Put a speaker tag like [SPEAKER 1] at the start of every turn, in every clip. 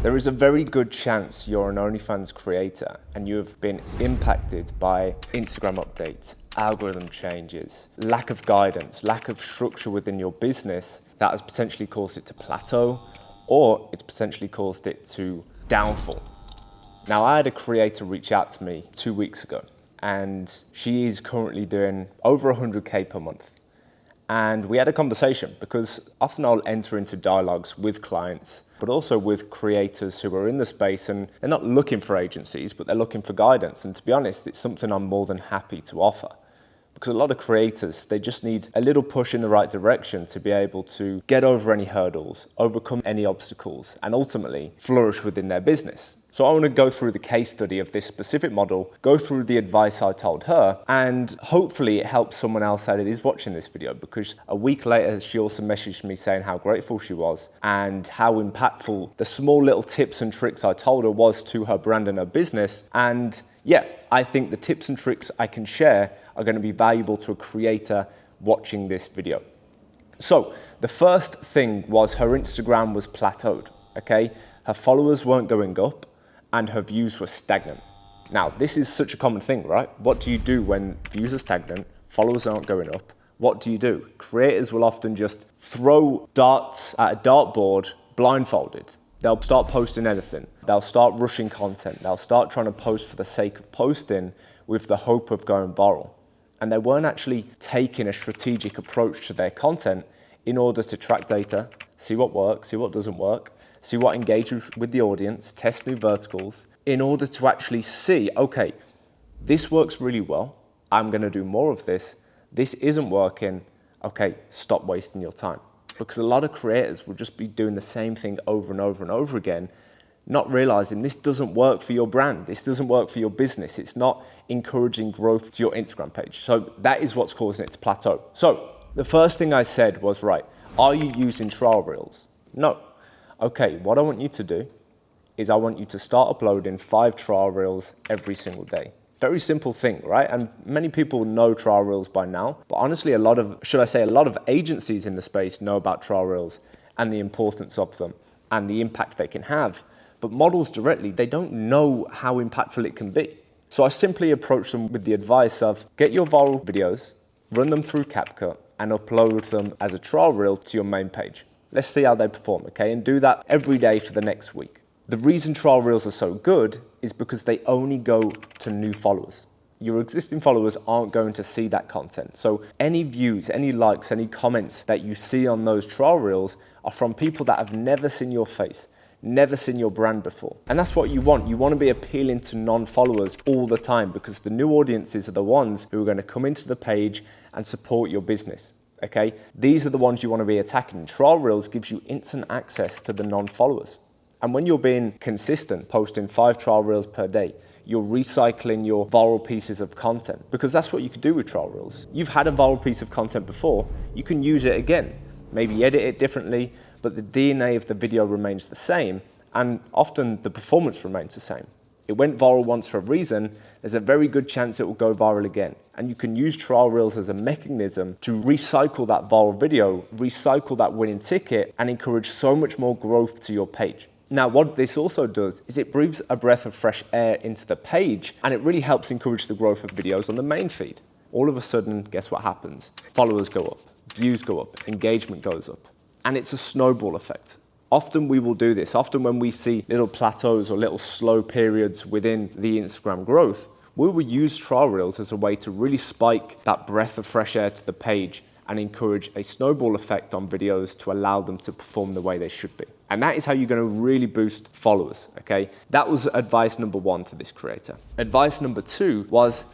[SPEAKER 1] There is a very good chance you're an OnlyFans creator and you have been impacted by Instagram updates, algorithm changes, lack of guidance, lack of structure within your business that has potentially caused it to plateau, or it's potentially caused it to downfall. Now, I had a creator reach out to me 2 weeks ago, and she is currently doing over 100K per month. And we had a conversation because often I'll enter into dialogues with clients, but also with creators who are in the space, and they're not looking for agencies, but they're looking for guidance. And to be honest, it's something I'm more than happy to offer. Because a lot of creators, they just need a little push in the right direction to be able to get over any hurdles, overcome any obstacles, and ultimately flourish within their business. So I want to go through the case study of this specific model, go through the advice I told her, and hopefully it helps someone else that is watching this video, because a week later, she also messaged me saying how grateful she was and how impactful the small little tips and tricks I told her was to her brand and her business. And yeah, I think the tips and tricks I can share are going to be valuable to a creator watching this video. So the first thing was her Instagram was plateaued, okay? Her followers weren't going up and her views were stagnant. Now, this is such a common thing, right? What do you do when views are stagnant, followers aren't going up? What do you do? Creators will often just throw darts at a dartboard blindfolded. They'll start posting anything. They'll start rushing content. They'll start trying to post for the sake of posting with the hope of going viral. And they weren't actually taking a strategic approach to their content in order to track data, see what works, see what doesn't work, see what engages with the audience, test new verticals, in order to actually see, okay, this works really well, I'm gonna do more of this. This isn't working, okay, stop wasting your time. Because a lot of creators will just be doing the same thing over and over and over again, not realizing this doesn't work for your brand, this doesn't work for your business, it's not encouraging growth to your Instagram page. So that is what's causing it to plateau. So the first thing I said was, right, are you using trial reels? No. Okay, what I want you to do is I want you to start uploading 5 trial reels every single day. Very simple thing, right? And many people know trial reels by now, but honestly, a lot of agencies in the space know about trial reels and the importance of them and the impact they can have. But models directly, they don't know how impactful it can be. So I simply approach them with the advice of get your viral videos, run them through CapCut, and upload them as a trial reel to your main page. Let's see how they perform, okay? And do that every day for the next week. The reason trial reels are so good is because they only go to new followers. Your existing followers aren't going to see that content. So any views, any likes, any comments that you see on those trial reels are from people that have never seen your face, never seen your brand before. And that's what you want. You want to be appealing to non-followers all the time, because the new audiences are the ones who are going to come into the page and support your business. Okay, these are the ones you want to be attacking. Trial reels gives you instant access to the non-followers. And when you're being consistent, posting 5 trial reels per day, you're recycling your viral pieces of content, because that's what you could do with trial reels. You've had a viral piece of content before, you can use it again, maybe edit it differently, but the DNA of the video remains the same, and often the performance remains the same. It went viral once for a reason, there's a very good chance it will go viral again. And you can use trial reels as a mechanism to recycle that viral video, recycle that winning ticket, and encourage so much more growth to your page. Now, what this also does is it breathes a breath of fresh air into the page, and it really helps encourage the growth of videos on the main feed. All of a sudden, guess what happens? Followers go up, views go up, engagement goes up, and it's a snowball effect. Often we will do this. Often when we see little plateaus or little slow periods within the Instagram growth, we will use trial reels as a way to really spike that breath of fresh air to the page and encourage a snowball effect on videos to allow them to perform the way they should be. And that is how you're going to really boost followers, okay? That was advice number 1 to this creator. Advice number 2 was,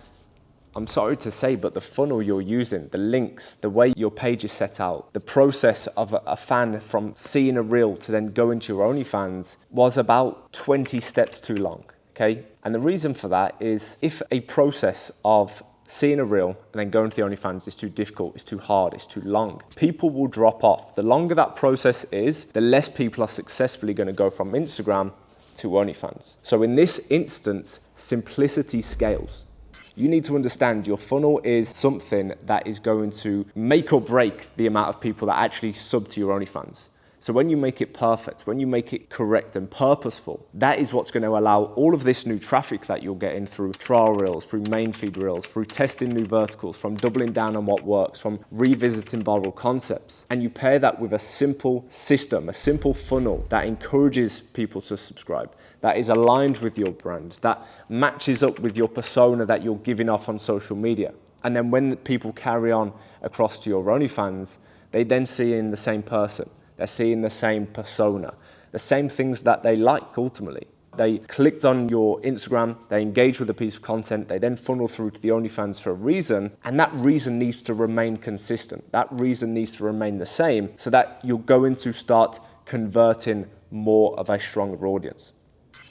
[SPEAKER 1] I'm sorry to say, but the funnel you're using, the links, the way your page is set out, the process of a fan from seeing a reel to then go into your OnlyFans was about 20 steps too long, okay? And the reason for that is if a process of seeing a reel and then going to the OnlyFans is too difficult, it's too hard, it's too long, people will drop off. The longer that process is, the less people are successfully going to go from Instagram to OnlyFans. So in this instance, simplicity scales. You need to understand your funnel is something that is going to make or break the amount of people that actually sub to your OnlyFans. So when you make it perfect, when you make it correct and purposeful, that is what's going to allow all of this new traffic that you're getting through trial reels, through main feed reels, through testing new verticals, from doubling down on what works, from revisiting viral concepts. And you pair that with a simple system, a simple funnel that encourages people to subscribe, that is aligned with your brand, that matches up with your persona that you're giving off on social media. And then when people carry on across to your OnlyFans, they then see in the same person. They're seeing the same persona, the same things that they like ultimately. They clicked on your Instagram, they engage with a piece of content, they then funnel through to the OnlyFans for a reason, and that reason needs to remain consistent. That reason needs to remain the same so that you're going to start converting more of a stronger audience.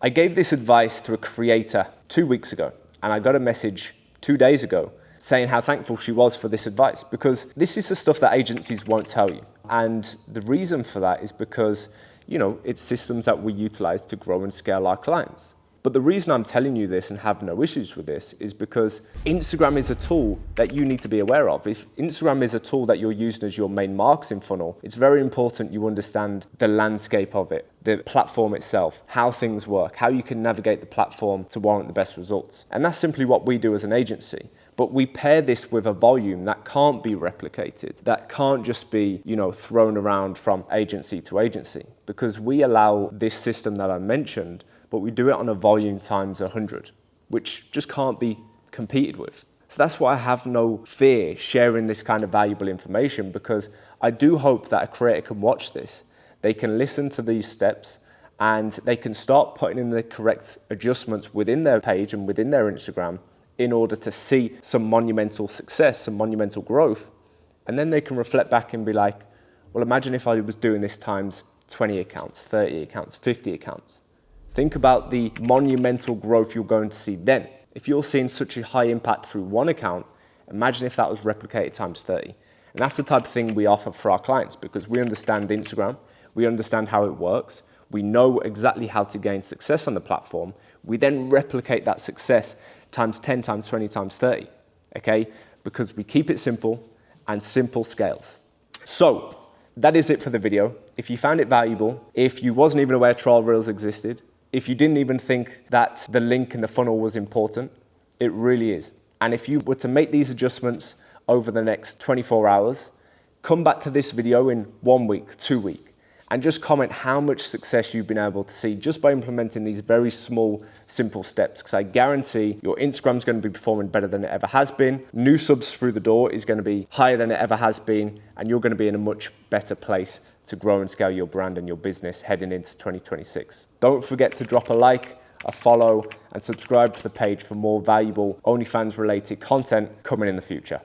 [SPEAKER 1] I gave this advice to a creator 2 weeks ago, and I got a message 2 days ago saying how thankful she was for this advice, because this is the stuff that agencies won't tell you. And the reason for that is because, it's systems that we utilize to grow and scale our clients. But the reason I'm telling you this and have no issues with this is because Instagram is a tool that you need to be aware of. If Instagram is a tool that you're using as your main marketing funnel, it's very important you understand the landscape of it, the platform itself, how things work, how you can navigate the platform to warrant the best results. And that's simply what we do as an agency. But we pair this with a volume that can't be replicated, that can't just be, thrown around from agency to agency, because we allow this system that I mentioned, but we do it on a volume times 100, which just can't be competed with. So that's why I have no fear sharing this kind of valuable information, because I do hope that a creator can watch this, they can listen to these steps, and they can start putting in the correct adjustments within their page and within their Instagram in order to see some monumental success, some monumental growth. And then they can reflect back and be like, well, imagine if I was doing this times 20 accounts, 30 accounts, 50 accounts. Think about the monumental growth you're going to see then. If you're seeing such a high impact through one account, imagine if that was replicated times 30. And that's the type of thing we offer for our clients, because we understand Instagram, we understand how it works, we know exactly how to gain success on the platform. We then replicate that success times 10, times 20, times 30, okay? Because we keep it simple, and simple scales. So that is it for the video. If you found it valuable, if you wasn't even aware trial reels existed, if you didn't even think that the link in the funnel was important, it really is. And if you were to make these adjustments over the next 24 hours, come back to this video in 1 week, 2 weeks, and just comment how much success you've been able to see just by implementing these very small, simple steps. Because I guarantee your Instagram's going to be performing better than it ever has been. New subs through the door is going to be higher than it ever has been. And you're going to be in a much better place to grow and scale your brand and your business heading into 2026. Don't forget to drop a like, a follow, and subscribe to the page for more valuable OnlyFans related content coming in the future.